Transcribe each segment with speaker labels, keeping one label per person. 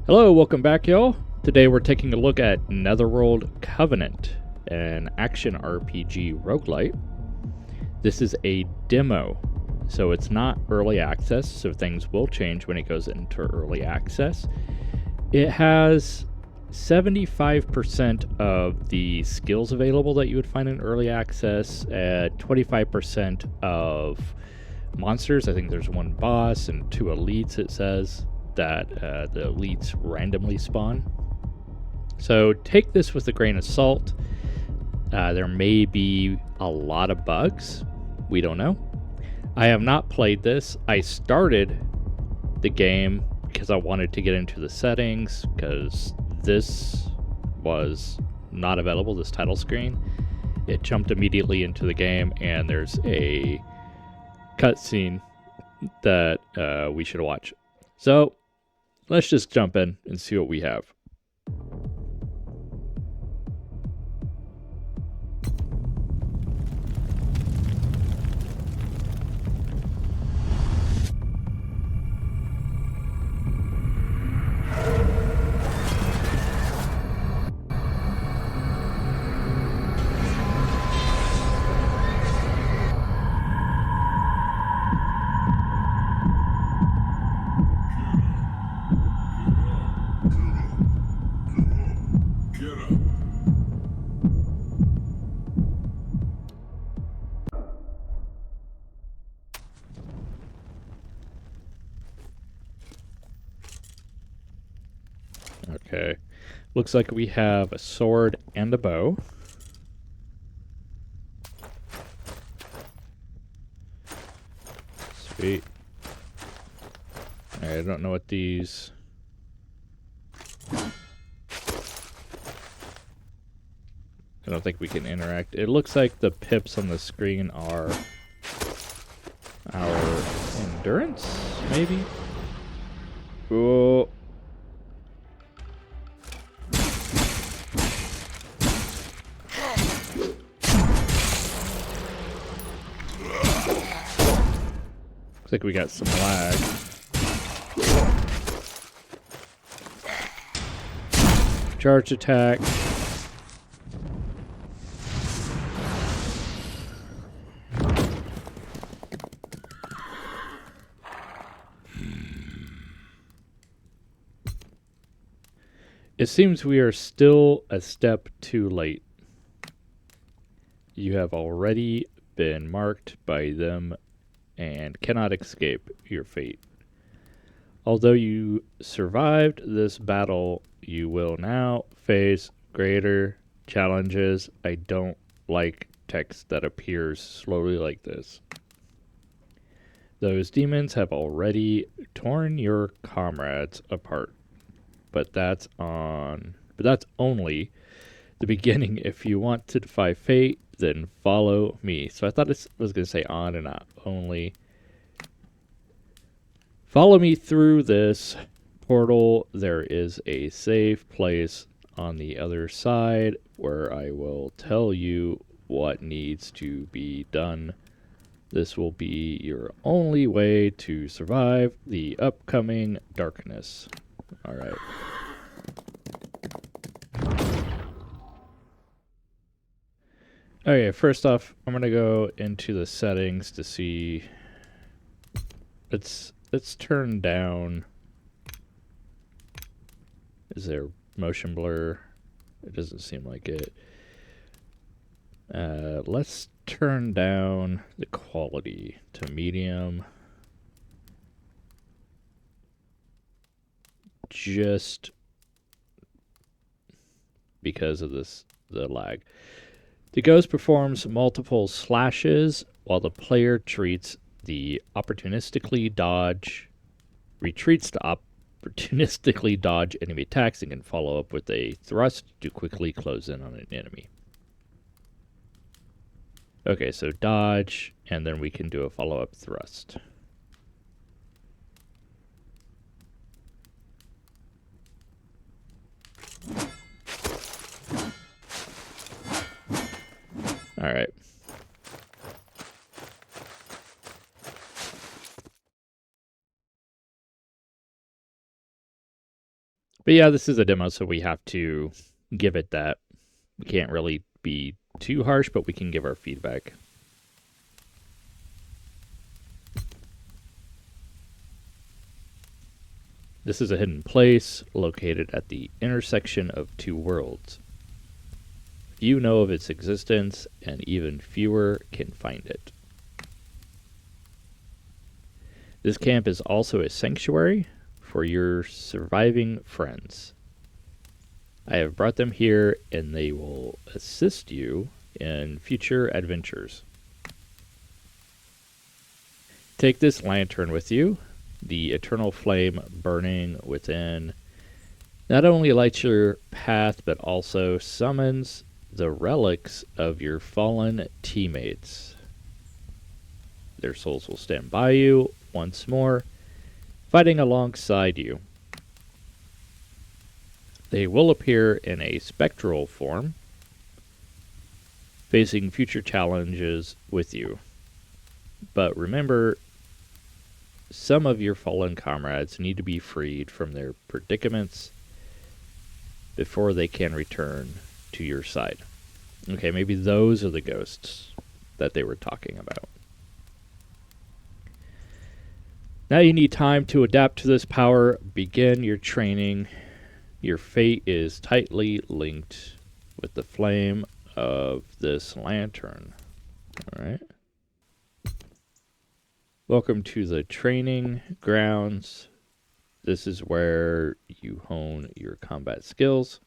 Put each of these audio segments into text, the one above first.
Speaker 1: Hello, welcome back, y'all. Today we're taking a look at Netherworld Covenant, an action RPG roguelite. This is a demo, so it's not early access, so things will change when it goes into early access. It has 75% of the skills available that you would find in early access, 25% of monsters. I think there's one boss and 2 elites, it says, that the elites randomly spawn. So take this with a grain of salt. There may be a lot of bugs. We don't know. I have not played this. I started the game because I wanted to get into the settings, because this was not available, this title screen. It jumped immediately into the game, and there's a cutscene that we should watch. So let's just jump in and see what we have. Okay, looks like we have a sword and a bow. Sweet. I don't know what these... I don't think we can interact. It looks like the pips on the screen are our endurance, maybe? Oh. Looks like we got some lag. Charge attack. It seems we are still a step too late. You have already been marked by them and cannot escape your fate. Although you survived this battle, you will now face greater challenges. I don't like text that appears slowly like this. Those demons have already torn your comrades apart. But that's only the beginning. If you want to defy fate, then follow me. So I thought it was going to say on and not only. Follow me through this portal. There is a safe place on the other side where I will tell you what needs to be done. This will be your only way to survive the upcoming darkness. All right. Okay, first off, I'm going to go into the settings to see. Let's turn down. Is there motion blur? It doesn't seem like it. Let's turn down the quality to medium. Just because of the lag. The ghost performs multiple slashes while the player retreats to opportunistically dodge enemy attacks and can follow up with a thrust to quickly close in on an enemy. Okay, so dodge, and then we can do a follow-up thrust. All right. But yeah, this is a demo, so we have to give it that. We can't really be too harsh, but we can give our feedback. This is a hidden place located at the intersection of two worlds. Few know of its existence, and even fewer can find it. This camp is also a sanctuary for your surviving friends. I have brought them here, and they will assist you in future adventures. Take this lantern with you. The eternal flame burning within not only lights your path, but also summons the relics of your fallen teammates. Their souls will stand by you once more, fighting alongside you. They will appear in a spectral form, facing future challenges with you. But remember, some of your fallen comrades need to be freed from their predicaments before they can return to your side. Okay, maybe those are the ghosts that they were talking about. Now you need time to adapt to this power. Begin your training. Your fate is tightly linked with the flame of this lantern. All right. Welcome to the training grounds. This is where you hone your combat skills.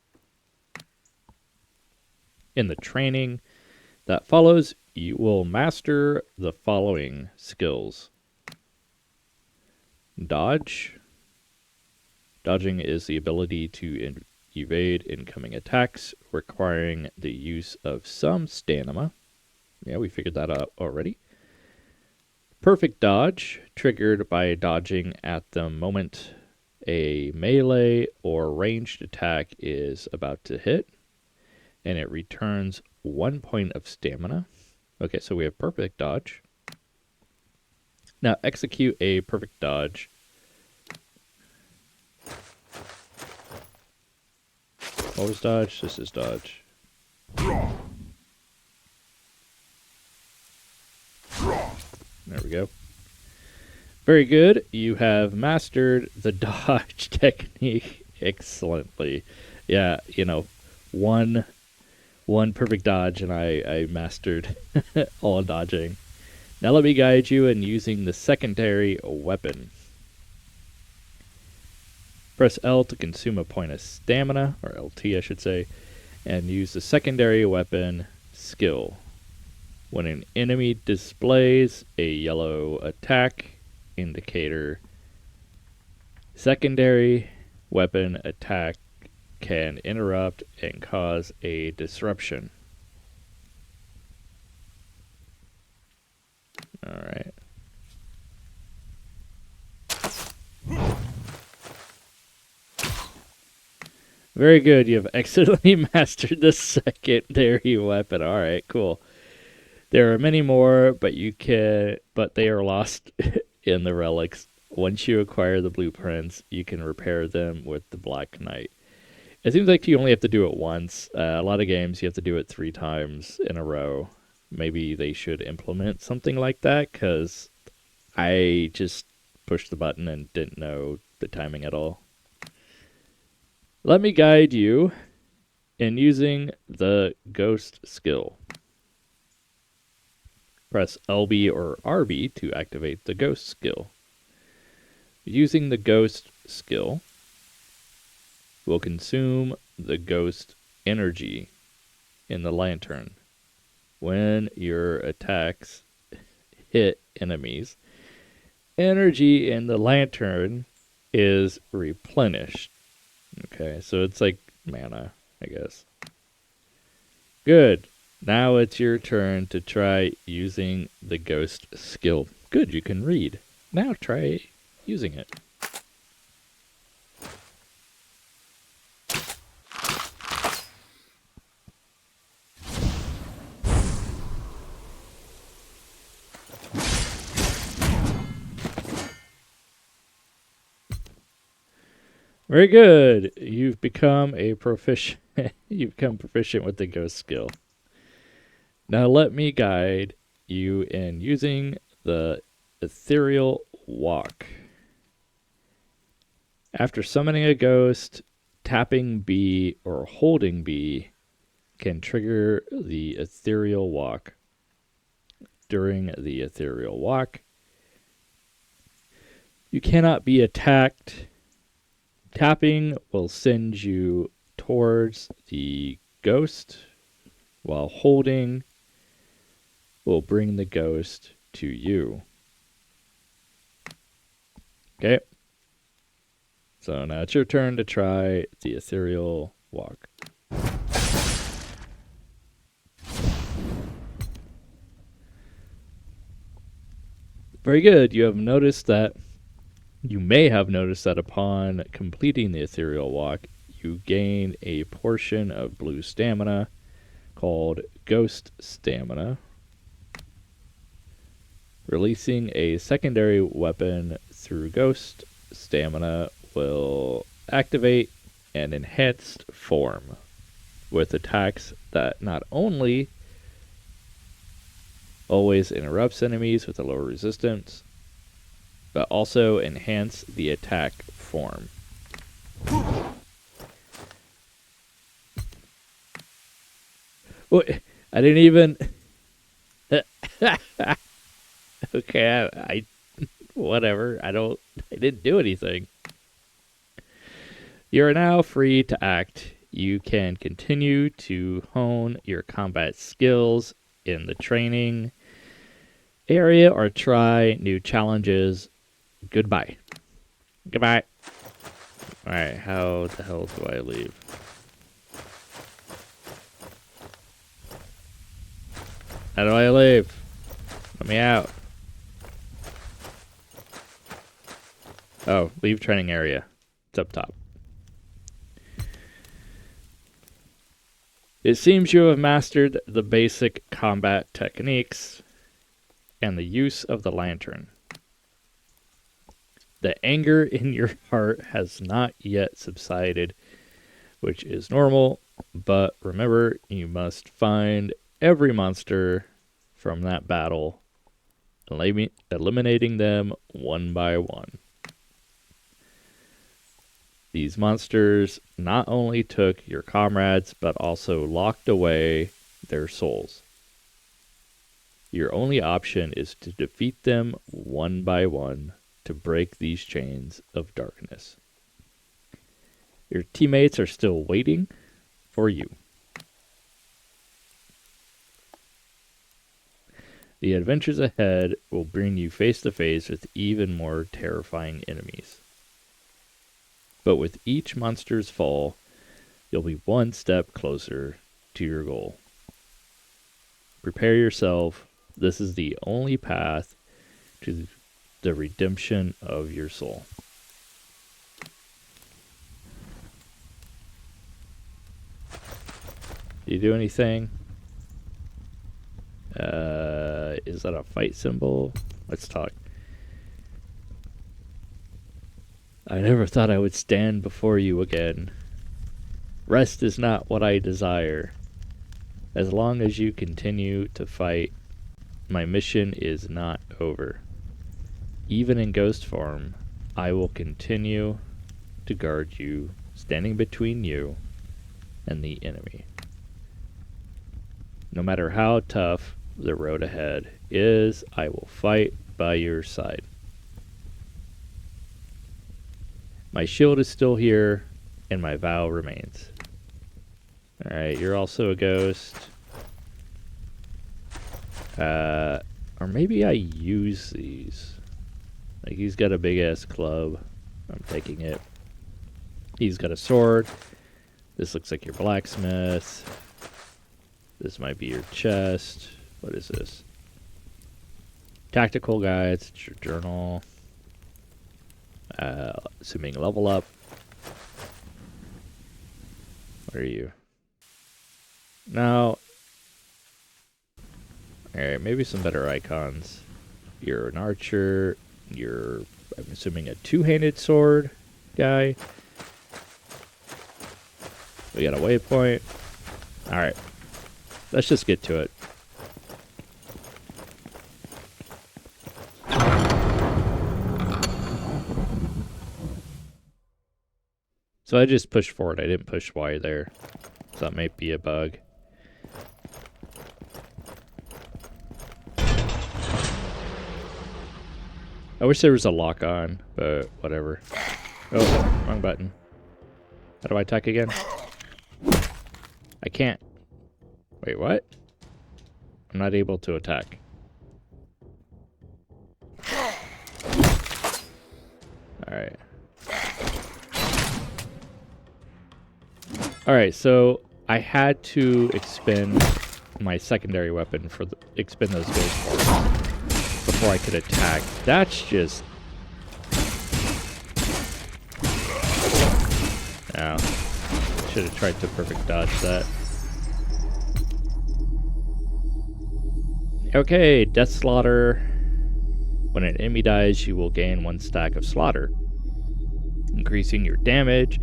Speaker 1: In the training that follows, you will master the following skills. Dodge. Dodging is the ability to evade incoming attacks, requiring the use of some stamina. Yeah, we figured that out already. Perfect dodge, triggered by dodging at the moment a melee or ranged attack is about to hit, and it returns 1 point of stamina. Okay, so we have perfect dodge. Now execute a perfect dodge. What was dodge? This is dodge. There we go. Very good. You have mastered the dodge technique excellently. Yeah, you know, one perfect dodge and I mastered all dodging. Now let me guide you in using the secondary weapon. Press L to consume a point of stamina, or LT I should say, and use the secondary weapon skill. When an enemy displays a yellow attack indicator, secondary weapon attack can interrupt and cause a disruption. Alright. Very good. You have excellently mastered the secondary weapon. Alright, cool. There are many more, but they are lost in the relics. Once you acquire the blueprints, you can repair them with the Black Knight. It seems like you only have to do it once. A lot of games you have to do it 3 times in a row. Maybe they should implement something like that, because I just pushed the button and didn't know the timing at all. Let me guide you in using the ghost skill. Press LB or RB to activate the ghost skill. Using the ghost skill will consume the ghost energy in the lantern. When your attacks hit enemies, energy in the lantern is replenished. Okay, so it's like mana, I guess. Good. Now it's your turn to try using the ghost skill. Good, you can read. Now try using it. Very good. You've become a proficient. You've become proficient with the ghost skill. Now let me guide you in using the ethereal walk. After summoning a ghost, tapping B or holding B can trigger the ethereal walk. During the ethereal walk, you cannot be attacked. Tapping will send you towards the ghost, while holding will bring the ghost to you. Okay. So now it's your turn to try the ethereal walk. Very good. You may have noticed that upon completing the ethereal walk, you gain a portion of blue stamina called Ghost Stamina. Releasing a secondary weapon through Ghost Stamina will activate an enhanced form with attacks that not only always interrupts enemies with a lower resistance, but also enhance the attack form. Wait, I didn't even... Okay, I whatever. I didn't do anything. You are now free to act. You can continue to hone your combat skills in the training area or try new challenges. Goodbye. Goodbye. Alright, how the hell do I leave? How do I leave? Let me out. Oh, leave training area. It's up top. It seems you have mastered the basic combat techniques and the use of the lantern. The anger in your heart has not yet subsided, which is normal, but remember, you must find every monster from that battle, eliminating them one by one. These monsters not only took your comrades, but also locked away their souls. Your only option is to defeat them one by one to break these chains of darkness. Your teammates are still waiting for you. The adventures ahead will bring you face to face with even more terrifying enemies. But with each monster's fall, you'll be one step closer to your goal. Prepare yourself. This is the only path to the redemption of your soul. Do you do anything? Is that a fight symbol? Let's talk. I never thought I would stand before you again. Rest is not what I desire. As long as you continue to fight, my mission is not over. Even in ghost form, I will continue to guard you, standing between you and the enemy. No matter how tough the road ahead is, I will fight by your side. My shield is still here, and my vow remains. Alright, you're also a ghost. Or maybe I use these. Like, he's got a big-ass club. I'm taking it. He's got a sword. This looks like your blacksmith. This might be your chest. What is this? Tactical guides. It's your journal. Assuming level up. What are you? Now, alright, maybe some better icons. You're an archer. You're, I'm assuming, a two-handed sword guy. We got a waypoint. Alright. Let's just get to it. So I just pushed forward. I didn't push Y there. So that might be a bug. I wish there was a lock on, but whatever. Oh, wrong button. How do I attack again? I can't. Wait, what? I'm not able to attack. Alright. Alright, so I had to expend my secondary weapon for expend those ghost force before I could attack. That's just... Oh. Should have tried to perfect dodge that. Okay, Death Slaughter. When an enemy dies, you will gain 1 stack of slaughter, increasing your damage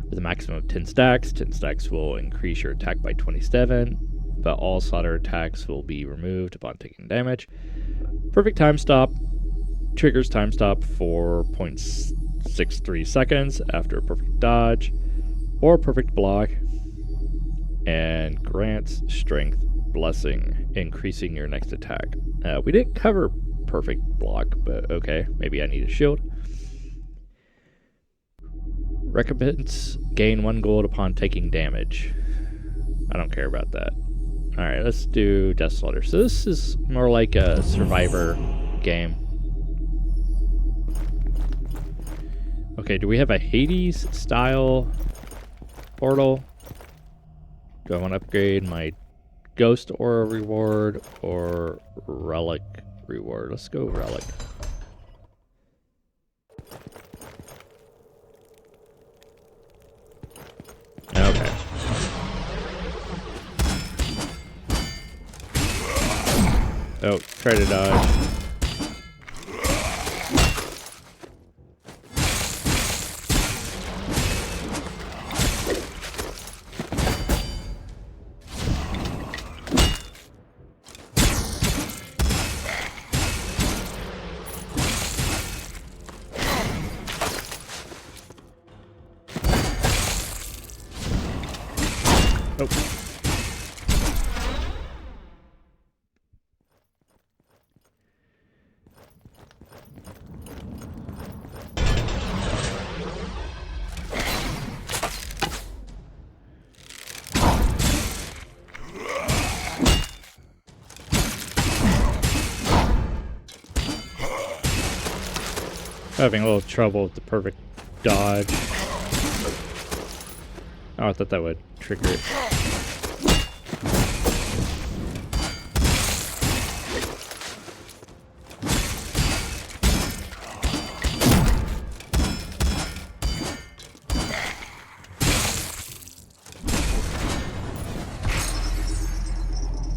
Speaker 1: with a maximum of 10 stacks. 10 stacks will increase your attack by 27, but all slaughter attacks will be removed upon taking damage. Perfect time stop triggers time stop for 0.63 seconds after a perfect dodge or perfect block, and grants strength blessing, increasing your next attack. We didn't cover perfect block, but okay, maybe I need a shield. Recompense, gain 1 gold upon taking damage. I don't care about that. Alright, let's do Death Slaughter. So this is more like a survivor game. Okay, do we have a Hades style portal? Do I want to upgrade my Ghost Aura reward or Relic reward? Let's go Relic. Okay. Oh, try to dodge. Oh. Having a little trouble with the perfect dodge. Oh, I thought that would trigger it.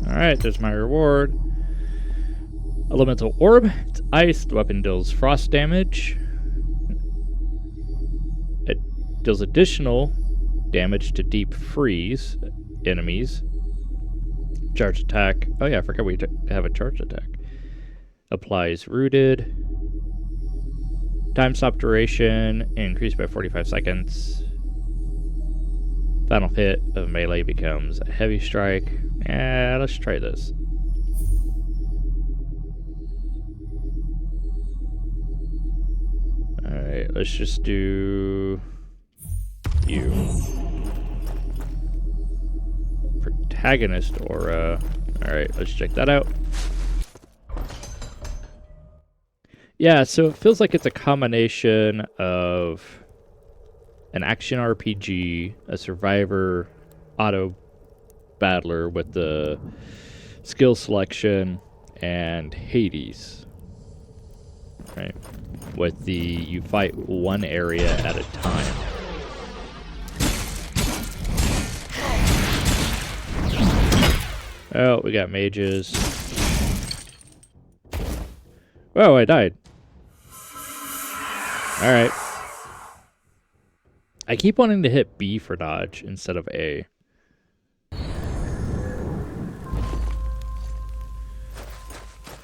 Speaker 1: Alright, there's my reward. Elemental Orb. It's ice. The weapon deals frost damage. It deals additional damage to deep freeze enemies. Charge attack. Oh yeah, I forgot we have a charge attack. Applies rooted. Time stop duration increased by 45 seconds. Final hit of melee becomes a heavy strike. Yeah, let's try this. Alright, let's just do you. Protagonist aura. Alright, let's check that out. Yeah, so it feels like it's a combination of an action RPG, a survivor auto battler with the skill selection, and Hades. Right? With the you fight one area at a time. Oh, we got mages. Whoa, I died. Alright. I keep wanting to hit B for dodge instead of A.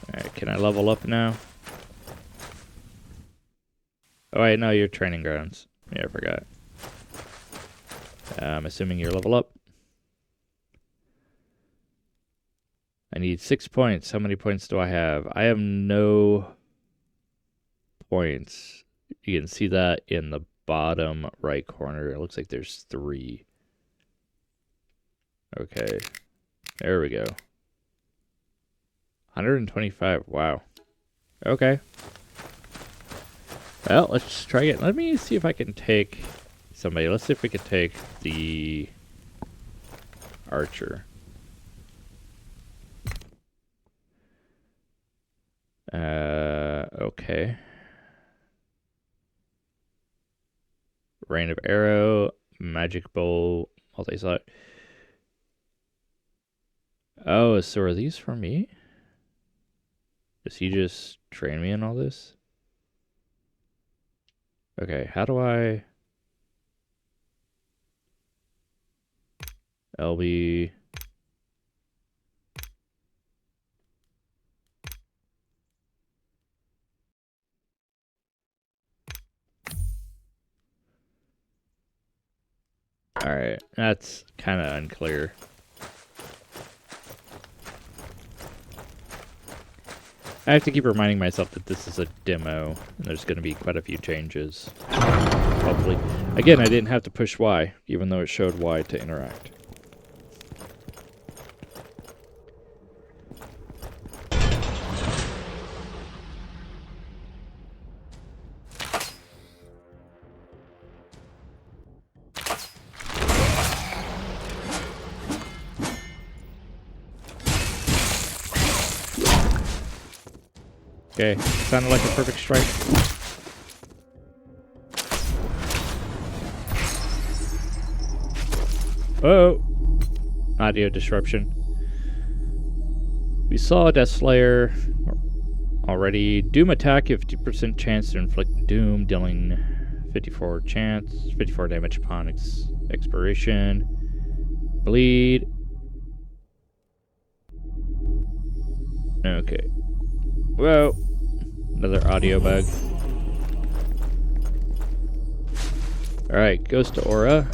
Speaker 1: Alright, can I level up now? Oh wait, no, you're training grounds. Yeah, I forgot. I'm assuming you're level up. I need 6 points. How many points do I have? I have no points. You can see that in the bottom right corner. It looks like there's 3. Okay. There we go. 125. Wow. Okay. Well, let's try it. Let me see if I can take somebody. Let's see if we can take the archer. Okay. Rain of arrow, magic bow, multi-slot. Oh, so are these for me? Does he just train me in all this? Okay, how do I... LB... Alright, that's kind of unclear. I have to keep reminding myself that this is a demo, and there's going to be quite a few changes. Hopefully. Again, I didn't have to push Y, even though it showed Y to interact. Okay, sounded like a perfect strike. Oh! Audio disruption. We saw Death Slayer already. Doom attack, 50% chance to inflict doom, dealing 54 damage upon expiration. Bleed. Okay. Whoa. Another audio bug. Alright, Ghost to Aura.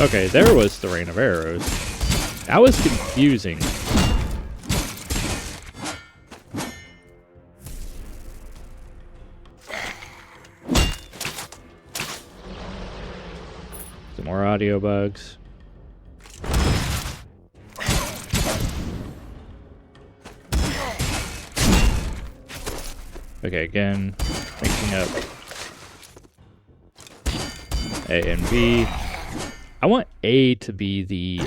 Speaker 1: Okay, there was the rain of arrows. That was confusing. Some more audio bugs. Okay, again, mixing up A and B. I want A to be the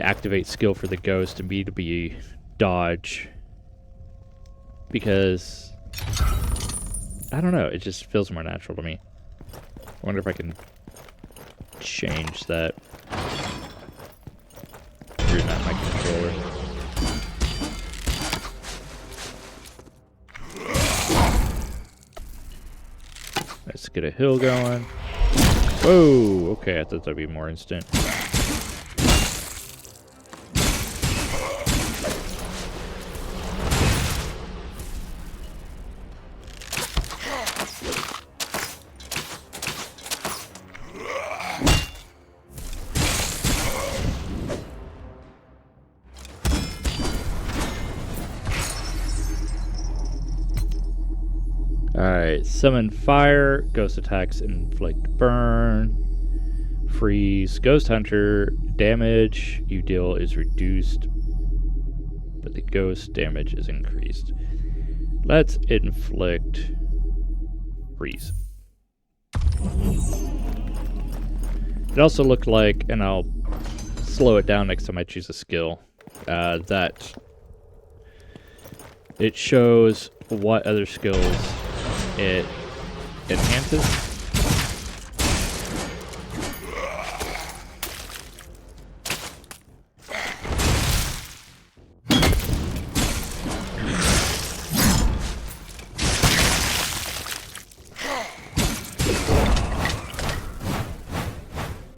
Speaker 1: activate skill for the ghost, and B to be dodge, because I don't know, it just feels more natural to me. I wonder if I can change that. Remap my controller. Let's get a hill going. Whoa! Okay, I thought that'd be more instant. Alright, summon fire, ghost attacks inflict burn, freeze, ghost hunter, damage you deal is reduced, but the ghost damage is increased. Let's inflict freeze. It also looked like, and I'll slow it down next time I choose a skill, that it shows what other skills it enhances.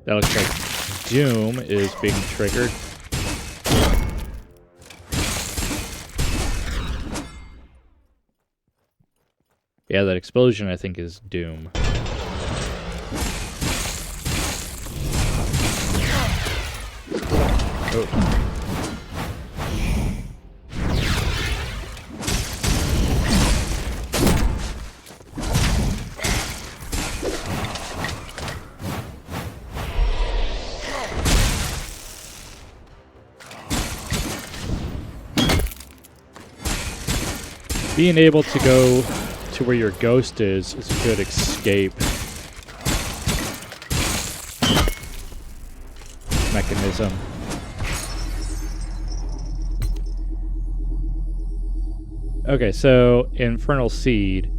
Speaker 1: That looks like Doom is being triggered. Yeah, that explosion I think is Doom. Oh. Being able to go to where your ghost is a good escape mechanism. Okay, so Infernal Seed,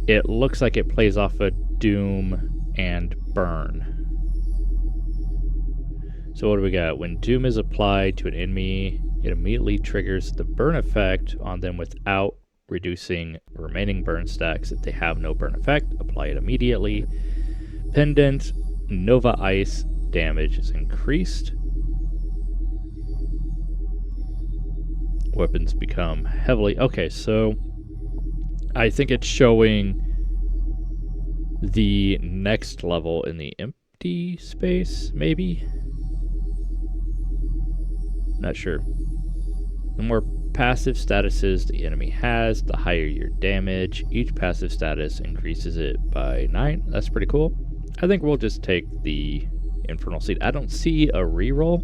Speaker 1: it looks like it plays off of Doom and Burn. So what do we got? When Doom is applied to an enemy, it immediately triggers the burn effect on them without reducing remaining burn stacks. If they have no burn effect, apply it immediately. Pendant Nova Ice damage is increased. Weapons become heavily... Okay, so I think it's showing the next level in the empty space, maybe? Not sure. The more passive statuses the enemy has, the higher your damage. Each passive status increases it by 9. That's pretty cool. I think we'll just take the Infernal Seed. I don't see a reroll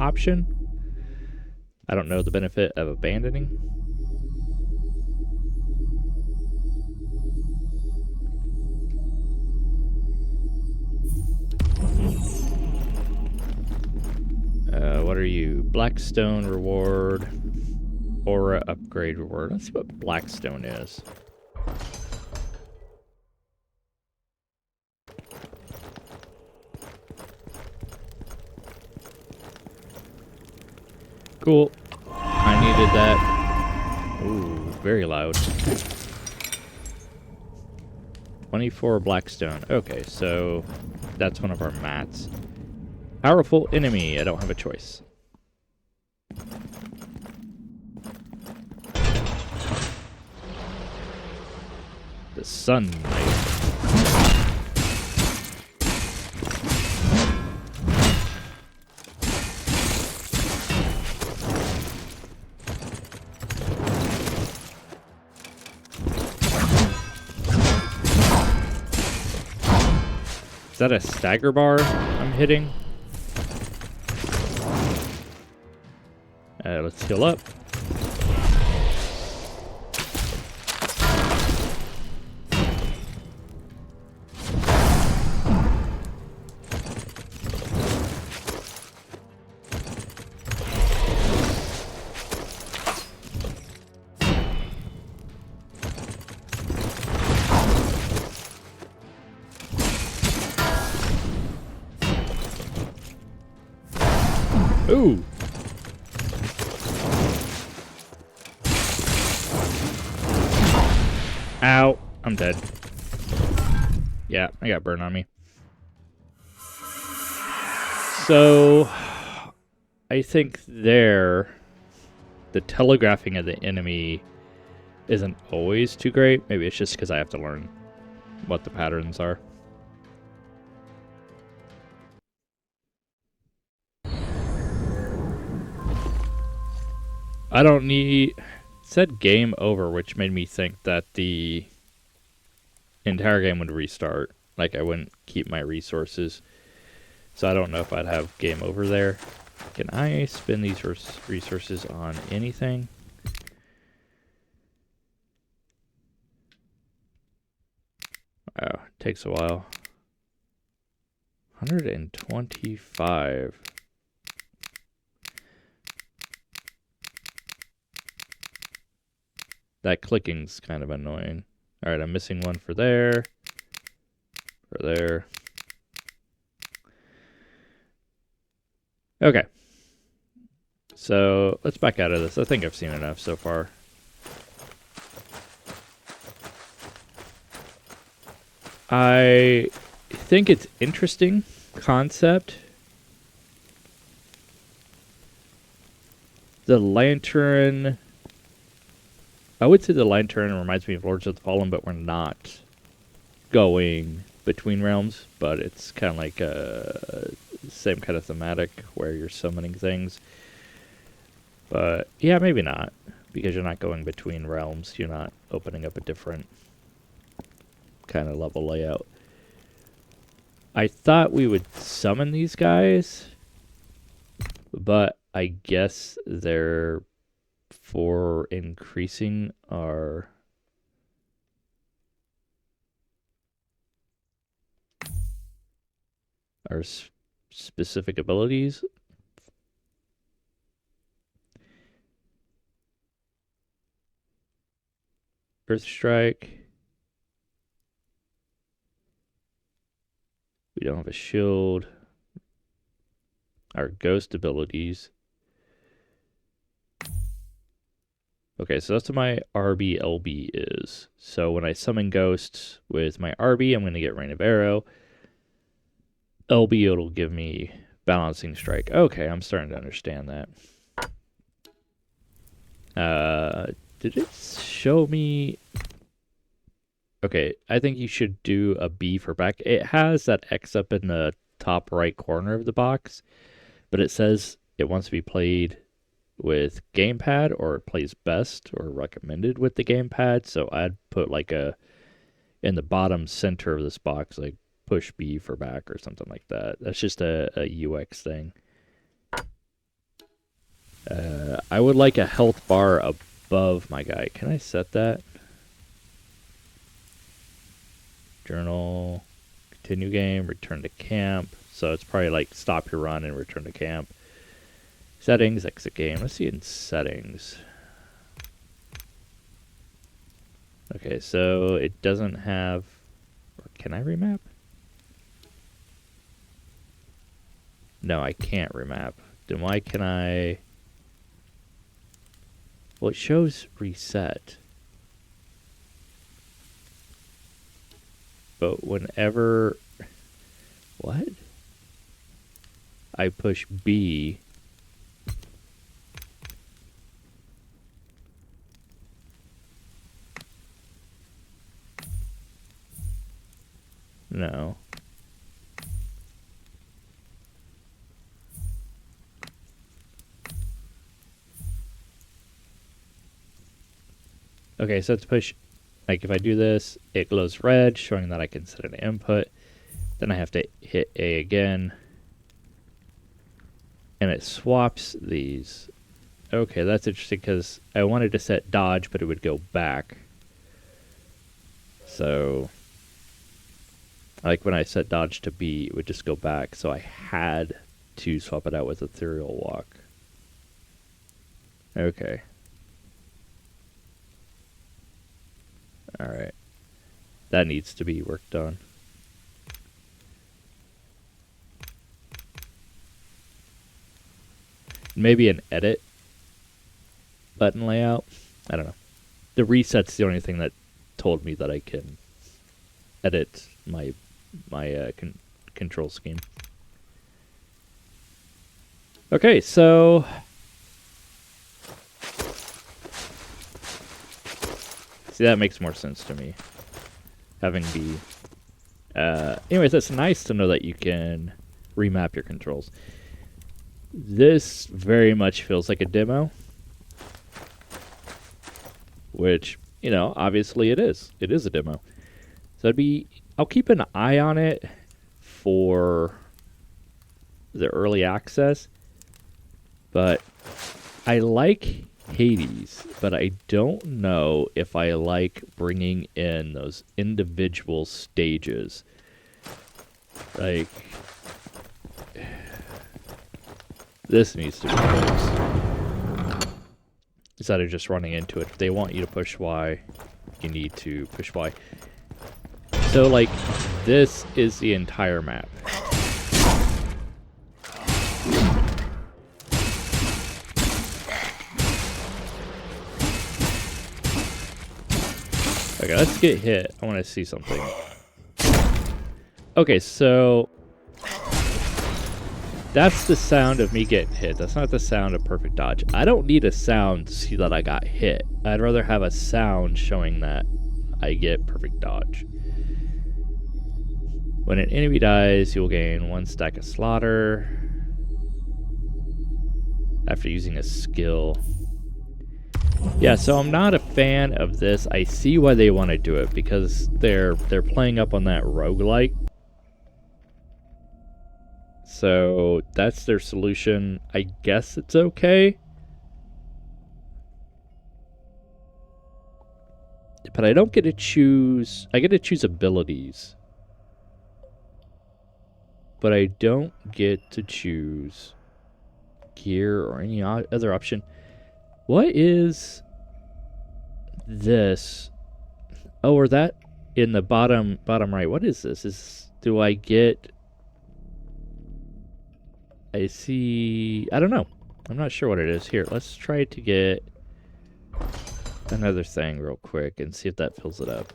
Speaker 1: option. I don't know the benefit of abandoning. What are you? Blackstone reward. Aura upgrade reward. Let's see what Blackstone is. Cool. I needed that. Ooh, very loud. 24 Blackstone. Okay, so that's one of our mats. Powerful enemy. I don't have a choice. The Sun Knight. Is that a stagger bar I'm hitting? Let's heal up. Ooh. Ow. I'm dead. Yeah, I got burn on me. So, I think there, the telegraphing of the enemy isn't always too great. Maybe it's just because I have to learn what the patterns are. I don't need... It said game over, which made me think that the entire game would restart. Like I wouldn't keep my resources. So I don't know if I'd have game over there. Can I spend these resources on anything? Oh, it takes a while. 125. That clicking's kind of annoying. All right, I'm missing one for there. For there. Okay. So let's back out of this. I think I've seen enough so far. I think it's interesting concept. The lantern, I would say the lantern reminds me of Lords of the Fallen, but we're not going between realms, but it's kind of like same kind of thematic where you're summoning things. But yeah, maybe not, because you're not going between realms. You're not opening up a different kind of level layout. I thought we would summon these guys, but I guess they're for increasing our specific abilities. Earth Strike. We don't have a shield. Our ghost abilities. Okay, so that's what my RB LB is. So when I summon ghosts with my RB, I'm going to get Rain of Arrow. LB, it'll give me Balancing Strike. Okay, I'm starting to understand that. Did it show me? Okay, I think you should do a B for back. It has that X up in the top right corner of the box, but it says it wants to be played with gamepad, or it plays best or recommended with the gamepad. So I'd put like a in the bottom center of this box, like push B for back or something like that. That's just a UX thing. I would like a health bar above my guy. Can I set that? Journal, continue game, return to camp. So it's probably like stop your run and return to camp. Settings, exit game. Let's see in settings. Okay, so it doesn't have... Or can I remap? No, I can't remap. Then why can I... Well, it shows reset. But whenever... What? I push B... No. Okay, so let's push, like if I do this, it glows red, showing that I can set an input. Then I have to hit A again. And it swaps these. Okay, that's interesting because I wanted to set dodge, but it would go back. So, like when I set dodge to B, it would just go back. So I had to swap it out with ethereal walk. Okay. Alright. That needs to be worked on. Maybe an edit button layout. I don't know. The reset's the only thing that told me that I can edit my control scheme. Okay, so see, that makes more sense to me. Having B. Anyways, it's nice to know that you can remap your controls. This very much feels like a demo. Which, you know, obviously it is. It is a demo. So I'll keep an eye on it for the early access. But I like Hades, but I don't know if I like bringing in those individual stages. Like, this needs to be fixed. instead of just running into it. If they want you to push Y, you need to push Y. So, like, this is the entire map. Okay, let's get hit. I want to see something. Okay, so that's the sound of me getting hit. That's not the sound of perfect dodge. I don't need a sound to see that I got hit. I'd rather have a sound showing that I get perfect dodge. When an enemy dies, you'll gain 1 stack of slaughter after using a skill. Yeah, so I'm not a fan of this. I see why they want to do it, because they're playing up on that roguelike. So that's their solution. I guess it's okay. But I don't get to choose. I get to choose abilities. But I don't get to choose gear or any other option. What is this? Oh, or that in the bottom right. What is this? Do I get... I see... I don't know. I'm not sure what it is. Here, let's try to get another thing real quick and see if that fills it up.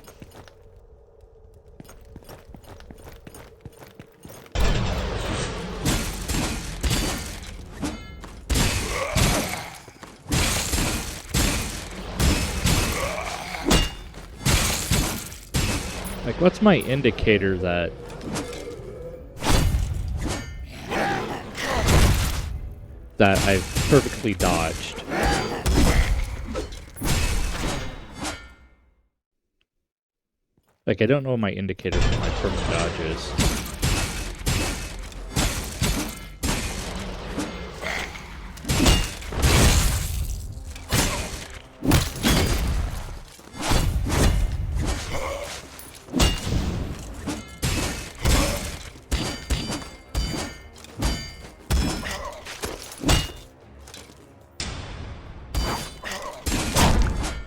Speaker 1: Like, what's my indicator that I've perfectly dodged? Like, I don't know what my indicator for my perfect dodge is.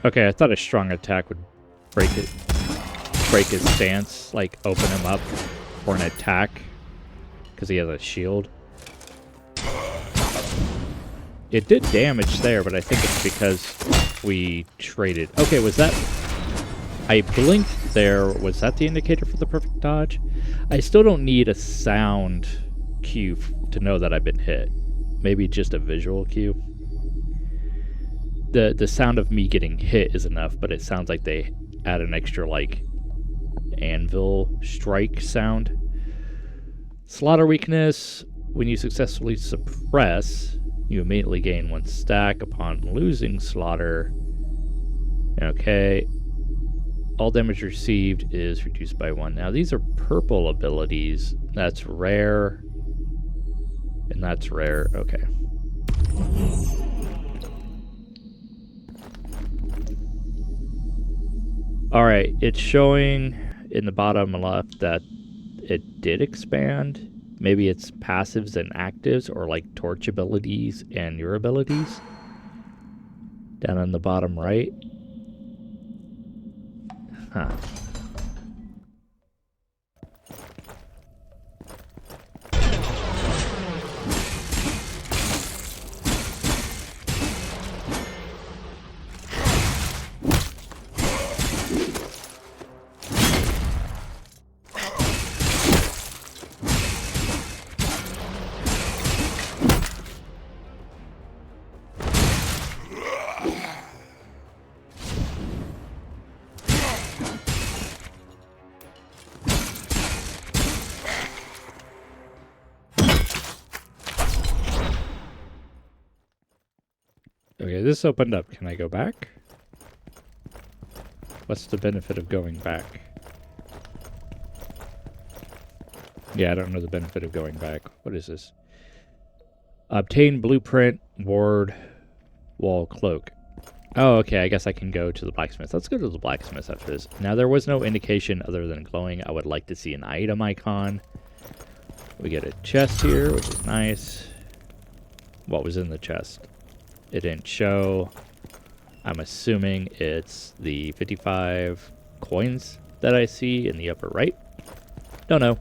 Speaker 1: Okay, I thought a strong attack would break his stance, like open him up for an attack, because he has a shield. It did damage there, but I think it's because we traded. Okay, was that... I blinked there. Was that the indicator for the perfect dodge? I still don't need a sound cue to know that I've been hit. Maybe just a visual cue. The sound of me getting hit is enough, but it sounds like they add an extra, like, anvil strike sound. Slaughter weakness. When you successfully suppress, you immediately gain 1 stack upon losing slaughter. Okay. All damage received is reduced by 1. Now, these are purple abilities. That's rare. And that's rare. Okay. Alright, it's showing in the bottom left that it did expand. Maybe it's passives and actives, or like torch abilities and your abilities. Down on the bottom right. Huh. Okay, this opened up. Can I go back? What's the benefit of going back? Yeah, I don't know the benefit of going back. What is this? Obtain blueprint, ward, wall, cloak. Oh, okay, I guess I can go to the blacksmith. Let's go to the blacksmith after this. Now, there was no indication other than glowing. I would like to see an item icon. We get a chest here, which is nice. What was in the chest? It didn't show. I'm assuming it's the 55 coins that I see in the upper right. Don't know.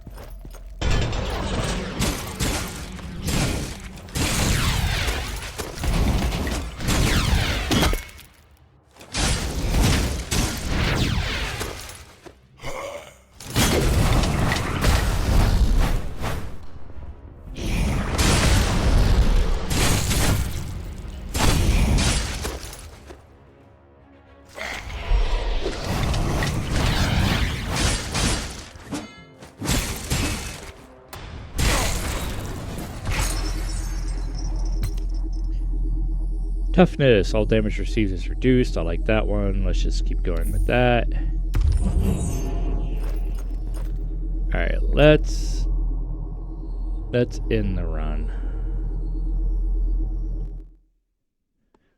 Speaker 1: Toughness, all damage received is reduced. I like that one. Let's just keep going with that. Alright, let's end the run.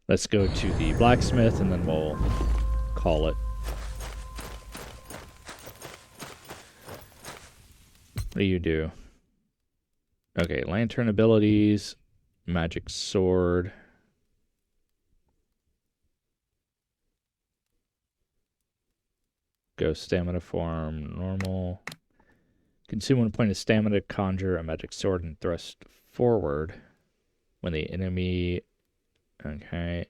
Speaker 1: Let's go to the blacksmith and then we'll call it. What do you do? Okay, lantern abilities, magic sword. Go stamina form, normal. Consume 1 point of stamina, conjure a magic sword, and thrust forward when the enemy. Okay.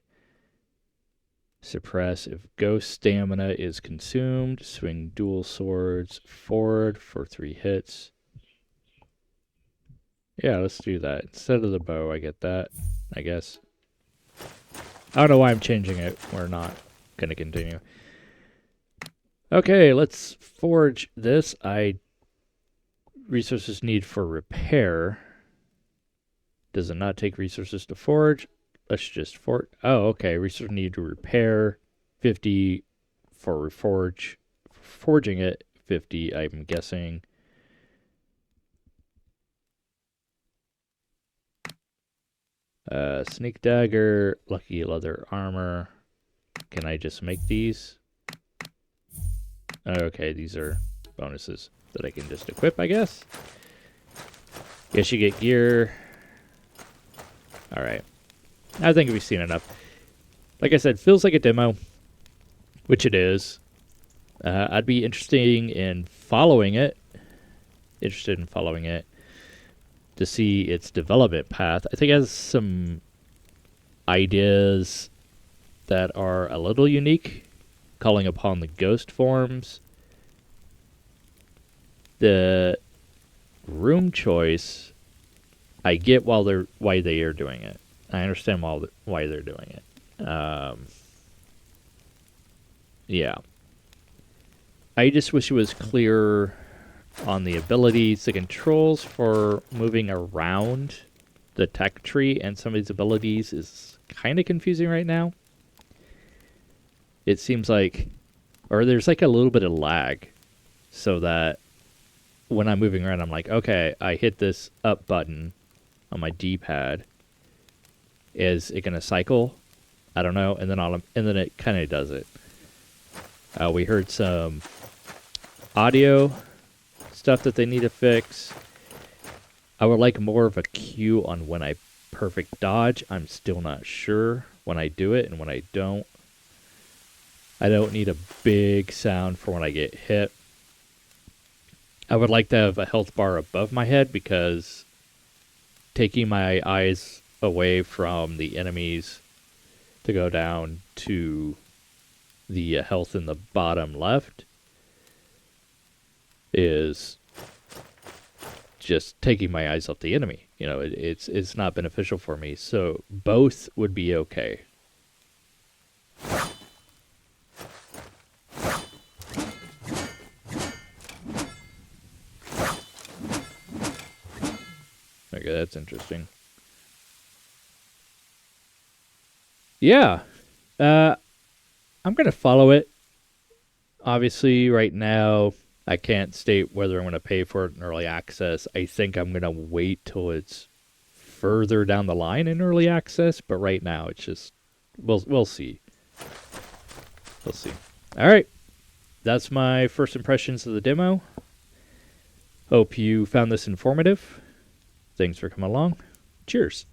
Speaker 1: Suppress if ghost stamina is consumed. Swing dual swords forward for 3 hits. Yeah, let's do that. Instead of the bow, I get that, I guess. I don't know why I'm changing it. We're not going to continue. Okay, let's forge this. Resources need for repair. Does it not take resources to forge? Let's just forge. Oh, okay. Resources need to repair. 50 for reforge. Forging it, 50, I'm guessing. Sneak dagger, lucky leather armor. Can I just make these? Okay, these are bonuses that I can just equip, I guess. Guess you get gear. Alright. I think we've seen enough. Like I said, feels like a demo, which it is. I'd be interested in following it. To see its development path. I think it has some ideas that are a little unique, calling upon the ghost forms. The room choice, I get why they are doing it. I understand why they're doing it. Yeah. I just wish it was clearer on the abilities. The controls for moving around the tech tree and some of these abilities is kind of confusing right now. It seems like, or there's like a little bit of lag, so that when I'm moving around, I'm like, okay, I hit this up button on my D-pad. Is it gonna cycle? I don't know. And then it kind of does it. We heard some audio stuff that they need to fix. I would like more of a cue on when I perfect dodge. I'm still not sure when I do it and when I don't. I don't need a big sound for when I get hit. I would like to have a health bar above my head, because taking my eyes away from the enemies to go down to the health in the bottom left is just taking my eyes off the enemy. You know, it's not beneficial for me. So both would be okay. Okay, that's interesting. Yeah. I'm going to follow it. Obviously, right now, I can't state whether I'm going to pay for it in early access. I think I'm going to wait till it's further down the line in early access, but right now it's just we'll see. We'll see. All right. That's my first impressions of the demo. Hope you found this informative. Thanks for coming along. Cheers.